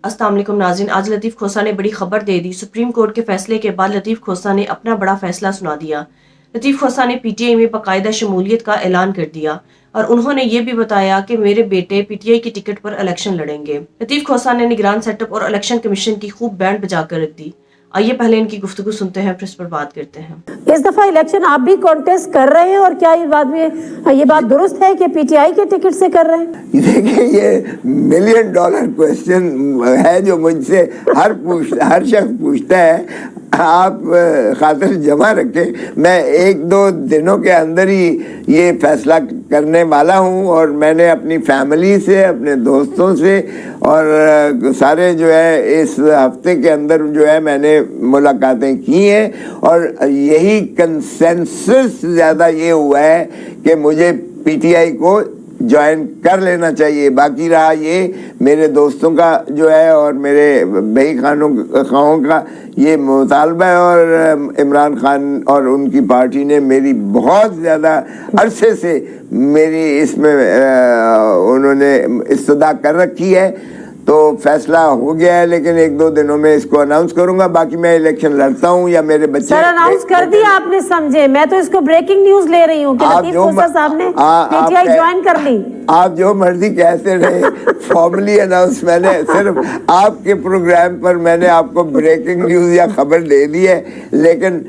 अस्सलाम वालेकुम नाज़रीन, आज लतीफ़ खोसा ने बड़ी खबर दे दी। सुप्रीम कोर्ट के फैसले के बाद लतीफ़ खोसा ने अपना बड़ा फैसला सुना दिया। लतीफ़ खोसा ने पीटीआई में बाकायदा शमूलियत का ऐलान कर दिया और उन्होंने ये भी बताया कि मेरे बेटे पीटीआई की टिकट पर इलेक्शन लड़ेंगे। लतीफ़ खोसा ने निगरान सेटअप और इलेक्शन कमीशन की खूब बैंड बजाकर रख दी। आइए पहले इनकी गुफ्तगू सुनते हैं, फिर इस पर बात करते हैं। इस दफा इलेक्शन आप भी कॉन्टेस्ट कर रहे हैं और क्या ये बात दुरुस्त है कि पीटीआई के टिकट से कर रहे हैं? देखिए, ये $1,000,000 क्वेश्चन है जो मुझसे हर शख्स पूछता है। आप खातिर जमा रखें, मैं 1-2 दिनों के अंदर ही ये फैसला करने वाला हूँ और मैंने अपनी फैमिली से, अपने दोस्तों से और सारे जो है इस हफ्ते के अंदर जो है मैंने मुलाकातें की हैं और यही कंसेंसस ज़्यादा ये हुआ है कि मुझे पीटीआई को ज्वाइन कर लेना चाहिए। बाकी रहा ये मेरे दोस्तों का जो है और मेरे भाई खानों का ये मुतालबा है और इमरान खान और उनकी पार्टी ने मेरी बहुत ज़्यादा अरसे से मेरी इसमें उन्होंने इस्तदा कर रखी है। तो फैसला हो गया है, लेकिन 1-2 दिनों में इसको अनाउंस करूंगा। बाकी मैं इलेक्शन लड़ता हूं या मेरे बच्चे। सर, अनाउंस कर दिया आपने, समझे? मैं तो इसको ब्रेकिंग न्यूज ले रही हूँ कि लतीफ़ खोसा साहब ने पीटीआई ज्वाइन कर ली। आप जो मर्जी कहते रहे, फॉर्मली अनाउंस मैंने सिर्फ आपके प्रोग्राम पर मैंने आपको ब्रेकिंग न्यूज या खबर दे दी है, लेकिन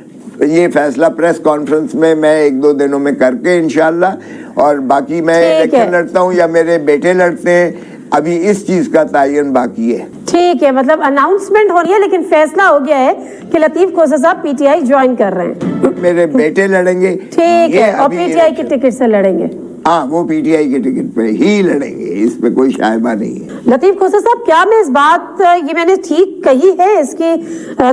ये फैसला प्रेस कॉन्फ्रेंस में मैं 1-2 दिनों में करके इंशाल्लाह। और बाकी मैं इलेक्शन लड़ता हूँ या मेरे बेटे लड़ते हैं, अभी इस चीज का तयन बाकी है। ठीक है, मतलब अनाउंसमेंट हो रही है लेकिन फैसला हो गया है कि लतीफ़ खोसा साहब पीटीआई ज्वाइन कर रहे हैं। मेरे बेटे लड़ेंगे। ठीक है, और पीटीआई की टिकट से लड़ेंगे। हाँ, वो पीटीआई के टिकट पे ही लड़ेंगे, इसमें कोई शायबा नहीं है। लतीफ़ खोसा साहब, क्या मैं इस बात ये मैंने ठीक कही है, इसकी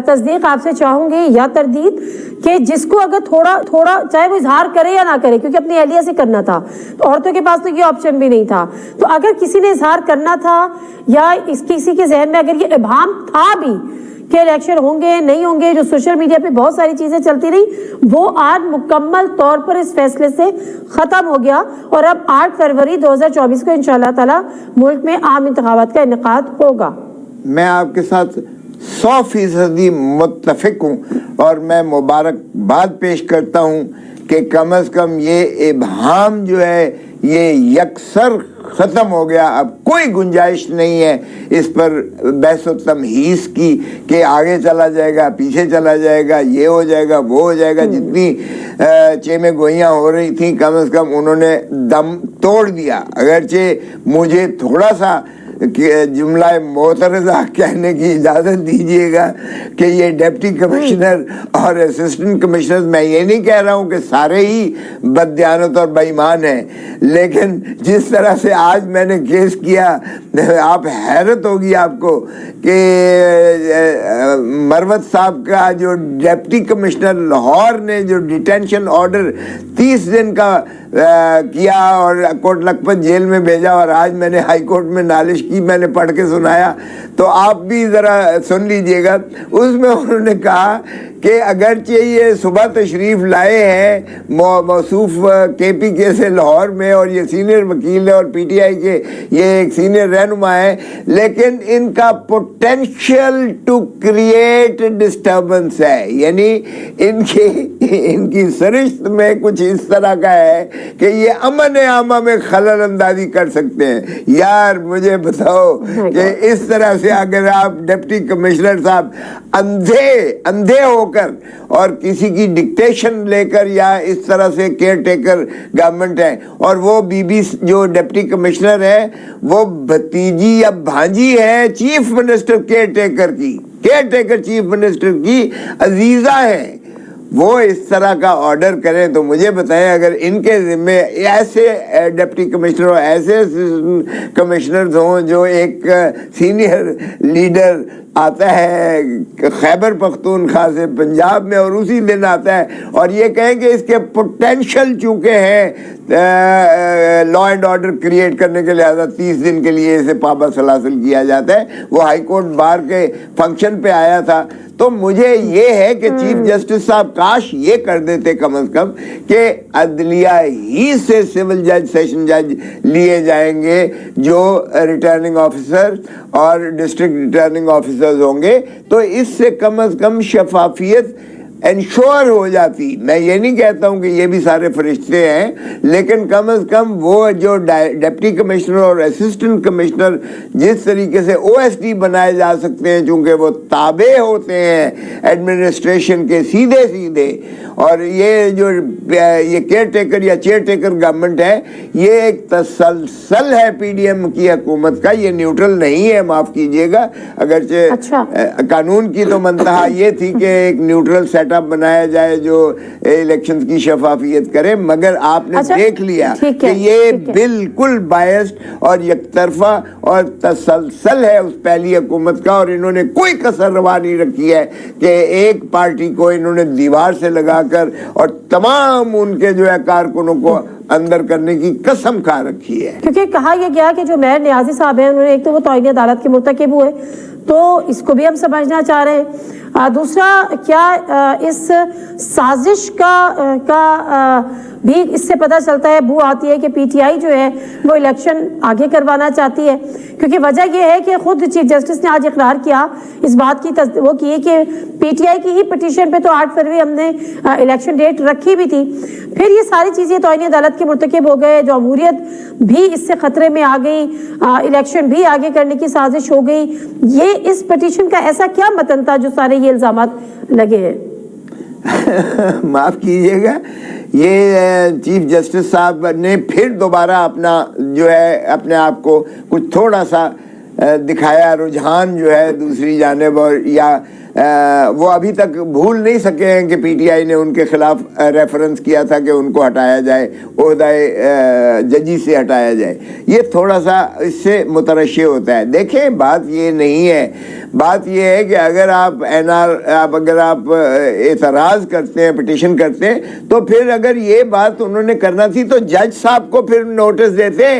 तस्दीक आपसे चाहूंगी या तरदीद, कि जिसको अगर थोड़ा चाहे वो इजहार करे या ना करे, क्योंकि अपनी अहलिया से करना था, तो औरतों के पास तो ये ऑप्शन भी नहीं था, तो अगर किसी ने इजहार करना था या किसी के जहन में अगर ये इबाम था भी कि इलेक्शन होंगे नहीं होंगे, जो सोशल मीडिया पे बहुत सारी चीजें चलती रही, वो आज मुकम्मल तौर पर इस फैसले से खत्म हो गया और अब 8 फरवरी 2024 को इंशाअल्लाह ताला मुल्क में आम इंतखाबात का इनेकाद होगा। मैं आपके साथ 100% मुत्तफिक हूँ और मैं मुबारकबाद पेश करता हूँ कि कम अज कम ये इबहाम जो है ये यकसर ख़त्म हो गया। अब कोई गुंजाइश नहीं है इस पर बहस व तमहीज़ की कि आगे चला जाएगा, पीछे चला जाएगा, ये हो जाएगा, वो हो जाएगा। जितनी चेमे गोइयाँ हो रही थी, कम अज़ कम उन्होंने दम तोड़ दिया। अगरचे मुझे थोड़ा सा जुमला मोतरज़ा कहने की इजाज़त दीजिएगा कि ये डिप्टी कमिश्नर और असिस्टेंट कमिश्नर, मैं ये नहीं कह रहा हूँ कि सारे ही बददियानत और बेईमान हैं, लेकिन जिस तरह से आज मैंने केस किया, आप हैरत होगी आपको कि मरवत साहब का जो डिप्टी कमिश्नर लाहौर ने जो डिटेंशन ऑर्डर 30 दिन का किया और कोट लखपत जेल में भेजा, और आज मैंने हाई कोर्ट में नालिश की, मैंने पढ़ के सुनाया, तो आप भी ज़रा सुन लीजिएगा। उसमें उन्होंने कहा कि अगरचे ये सुबह तशरीफ़ लाए हैं मौसूफ KPK से लाहौर में, और ये सीनियर वकील है और PTI के ये एक सीनियर रहनुमा है, लेकिन इनका पोटेंशियल टू क्रिएट डिस्टर्बेंस है, यानी इनकी सरिश्त में कुछ इस तरह का है कि ये अमन आमा में खलल अंदाजी कर सकते हैं। यार मुझे बताओ कि इस तरह से अगर आप डिप्टी कमिश्नर साहब अंधे होकर और किसी की डिक्टेशन लेकर, या इस तरह से केयर टेकर गवर्नमेंट है, और वो बीबी जो डिप्टी कमिश्नर है वो भतीजी या भांजी है chief minister care taker chief minister की अजीजा है, वो इस तरह का ऑर्डर करें, तो मुझे बताएं अगर इनके जिम्मे ऐसे डिप्टी कमिश्नर और ऐसे कमिश्नर हों, जो एक सीनियर लीडर आता है खैबर पख्तूनख्वा से पंजाब में और उसी दिन आता है और ये कहें कि इसके पोटेंशियल चूके हैं लॉ एंड ऑर्डर क्रिएट करने के लिहाजा 30 दिन के लिए इसे पाबंद सलासिल किया जाता है। वो हाई कोर्ट बार के फंक्शन पे आया था, तो मुझे ये है कि चीफ जस्टिस साहब کاش یہ کر دیتے کم از کم کہ عدلیہ ہی سے سول جج سیشن جج لیے جائیں گے جو ریٹرننگ آفیسر اور ڈسٹرکٹ ریٹرننگ آفیسرز ہوں گے، تو اس سے کم از کم شفافیت انشور ہو جاتی۔ میں یہ نہیں کہتا ہوں کہ یہ بھی سارے فرشتے ہیں، لیکن کم از کم وہ جو ڈپٹی کمشنر اور اسسٹنٹ کمشنر جس طریقے سے او ایس ڈی بنائے جا سکتے ہیں، چونکہ وہ تابع ہوتے ہیں ایڈمنسٹریشن کے سیدھے، اور یہ جو یہ کیئر ٹیکر یا چیئر ٹیکر گورنمنٹ ہے، یہ ایک تسلسل ہے پی ڈی ایم کی حکومت کا، یہ نیوٹرل نہیں ہے، معاف کیجئے گا، اگرچہ قانون کی تو منتہا یہ تھی کہ ایک نیوٹرل سیٹ اپ بنایا جائے جو الیکشن کی شفافیت کرے، مگر آپ نے دیکھ لیا کہ یہ بالکل بائسڈ اور یک طرفہ اور تسلسل ہے اس پہلی حکومت کا، اور انہوں نے کوئی کسر روا نہیں رکھی ہے کہ ایک پارٹی کو انہوں نے دیوار سے لگا کر اور تمام ان کے جو ہے کارکنوں کو اندر کرنے کی قسم کھا رکھی ہے۔ کیونکہ کہا یہ گیا کہ جو میئر نیازی صاحب ہیں، انہوں نے ایک تو وہ توہین عدالت کے مرتکب ہوئے، تو اس کو بھی ہم سمجھنا چاہ رہے ہیں۔ دوسرا، کیا اس سازش کا بھی اس سے پتہ چلتا ہے، بو آتی ہے کہ پی ٹی آئی جو ہے وہ الیکشن آگے کروانا چاہتی ہے؟ کیونکہ وجہ یہ ہے کہ خود چیف جسٹس نے آج اقرار کیا اس بات کی وہ کی کہ پی ٹی آئی کی ہی پٹیشن پہ تو 8 فروری ہم نے الیکشن ڈیٹ رکھی بھی تھی۔ پھر یہ ساری چیزیں توہین عدالت کے مرتکب ہو گئے، جمہوریت بھی اس سے خطرے میں آ گئی، الیکشن بھی آگے کرنے کی سازش ہو گئی۔ یہ اس پٹیشن کا ایسا کیا متن تھا جو سارے یہ الزامات لگے ہیں؟ معاف کیجئے گا، یہ چیف جسٹس صاحب نے پھر دوبارہ اپنا جو ہے اپنے آپ کو کچھ تھوڑا سا دکھایا، رجحان جو ہے دوسری جانب، اور یا وہ ابھی تک بھول نہیں سکے ہیں کہ پی ٹی آئی نے ان کے خلاف ریفرنس کیا تھا کہ ان کو ہٹایا جائے، عہدہ ججی سے ہٹایا جائے۔ یہ تھوڑا سا اس سے مترشح ہوتا ہے۔ دیکھیں، بات یہ نہیں ہے، بات یہ ہے کہ اگر آپ اگر آپ اعتراض کرتے ہیں، پٹیشن کرتے ہیں، تو پھر اگر یہ بات انہوں نے کرنا تھی تو جج صاحب کو پھر نوٹس دیتے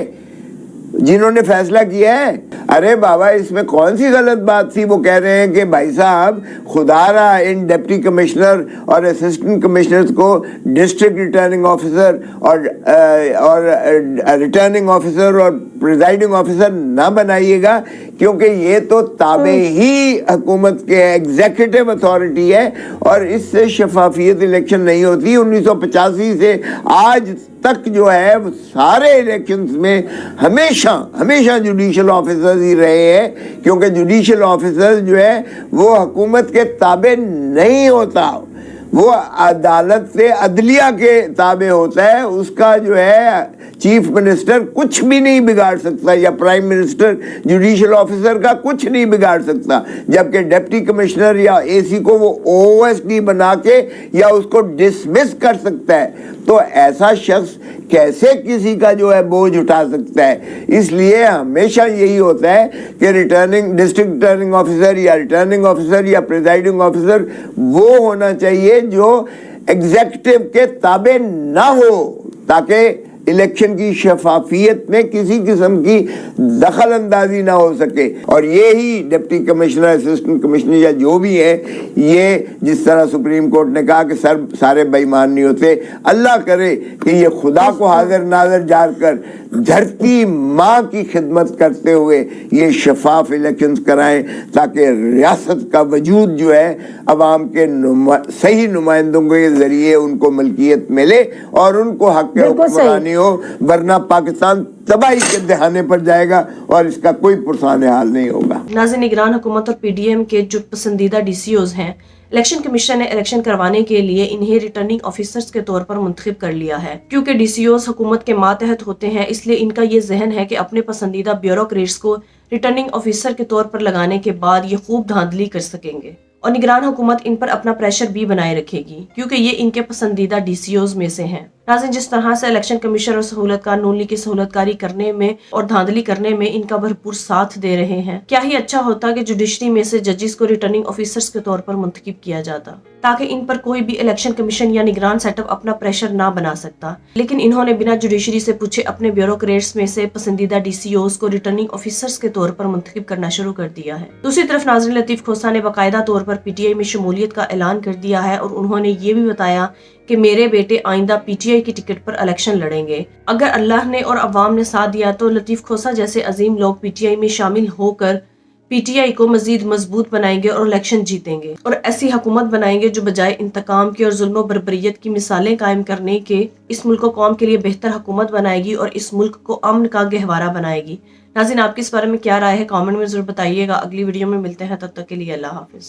جنہوں نے فیصلہ کیا ہے۔ ارے بابا، اس میں کون سی غلط بات تھی؟ وہ کہہ رہے ہیں کہ بھائی صاحب خدا را ان ڈپٹی کمشنر اور اسسٹنٹ کمشنرز کو ڈسٹرکٹ ریٹرننگ آفیسر اور ریٹرننگ آفیسر اور پریزائڈنگ آفیسر نہ بنائیے گا، کیونکہ یہ تو تابع ہی حکومت کے ایگزیکٹو اتھارٹی ہے، اور اس سے شفافیت الیکشن نہیں ہوتی۔ 1985 سے آج تک جو ہے سارے الیکشنز میں ہمیشہ جوڈیشل آفیسرز ہی رہے ہیں، کیونکہ جوڈیشل آفیسر جو ہے وہ حکومت کے تابع نہیں ہوتا، وہ عدالت سے عدلیہ کے تابع ہوتا ہے۔ اس کا جو ہے چیف منسٹر کچھ بھی نہیں بگاڑ سکتا، یا پرائم منسٹر جوڈیشل آفیسر کا کچھ نہیں بگاڑ سکتا، جبکہ ڈپٹی کمشنر یا اے سی کو وہ او ایس ڈی بنا کے یا اس کو ڈسمس کر سکتا ہے۔ تو ایسا شخص کیسے کسی کا جو ہے بوجھ اٹھا سکتا ہے؟ اس لیے ہمیشہ یہی ہوتا ہے کہ ڈسٹرکٹ ریٹرننگ آفیسر یا ریٹرننگ آفیسر یا پریزائڈنگ آفیسر وہ ہونا چاہیے جو ایگزیکٹو کے تابع نہ ہو، تاکہ الیکشن کی شفافیت میں کسی قسم کی دخل اندازی نہ ہو سکے۔ اور یہی ڈپٹی کمشنر، اسسٹنٹ کمشنر یا جو بھی ہے، یہ جس طرح سپریم کورٹ نے کہا کہ سارے بے ایمان نہیں ہوتے، اللہ کرے کہ یہ خدا کو حاضر ناظر جار کر دھرتی ماں کی خدمت کرتے ہوئے یہ شفاف الیکشنز کرائیں، تاکہ ریاست کا وجود جو ہے عوام کے صحیح نمائندوں کے ذریعے ان کو ملکیت ملے اور ان کو حق حکمرانی ہو، ورنہ پاکستان تباہی کے دہانے پر جائے گا اور اس کا کوئی پرسان حال نہیں ہوگا۔ ناظرین، نگران حکومت اور پی ڈی ایم کے جو پسندیدہ ڈی سی اوز ہیں، الیکشن کمیشن نے الیکشن کروانے کے لیے انہیں ریٹرننگ آفیسرز کے طور پر منتخب کر لیا ہے۔ کیونکہ ڈی سی اوز حکومت کے ماتحت ہوتے ہیں، اس لیے ان کا یہ ذہن ہے کہ اپنے پسندیدہ بیوروکریٹس کو ریٹرننگ آفیسر کے طور پر لگانے کے بعد یہ خوب دھاندلی کر سکیں گے، اور نگران حکومت ان پر اپنا پریشر بھی بنائے رکھے گی، کیونکہ یہ ان کے پسندیدہ ڈی سی اوز میں سے ہیں۔ नाज़रीन, जिस तरह से इलेक्शन कमीशन और सहूलतकार नून लीग की सहूलतकारी करने में और धांधली करने में इनका भरपूर साथ दे रहे हैं, क्या ही अच्छा होता कि जुडिशरी में से जजेस को रिटर्निंग ऑफिसर्स के तौर पर मुंतखब किया जाता, ताकि इन पर कोई भी इलेक्शन कमीशन या निगरान सेटअप अपना प्रेशर ना बना सकता। लेकिन इन्होंने बिना जुडिशरी से पूछे अपने ब्यूरोक्रेट्स में से पसंदीदा DCOs को रिटर्निंग ऑफिसर्स के तौर पर मुंतखब करना शुरू कर दिया है। दूसरी तरफ नाज़रीन, लतीफ़ खोसा ने बाकायदा तौर पर PTI में शमूलियत का ऐलान कर दिया है और उन्होंने ये भी बताया कि मेरे बेटे आइंदा PTI की टिकट पर इलेक्शन लड़ेंगे। अगर अल्लाह ने और अवाम ने साथ दिया तो लतीफ़ खोसा जैसे अजीम लोग PTI में शामिल होकर PTI को मजीद मजबूत बनाएंगे और इलेक्शन जीतेंगे और ऐसी हुकूमत बनाएंगे जो बजाय इंतकाम के और जुल्म और बर्बरियत की मिसालें कायम करने के इस मुल्क को कौम के लिए बेहतर हुकूमत बनाएगी और इस मुल्क को अमन का गहवारा बनाएगी। नाज़रीन, आपकी इस बारे में क्या राय है? कमेंट में जरूर बताइएगा। अगली वीडियो में मिलते हैं, तब तक के लिए अल्लाह हाफिज।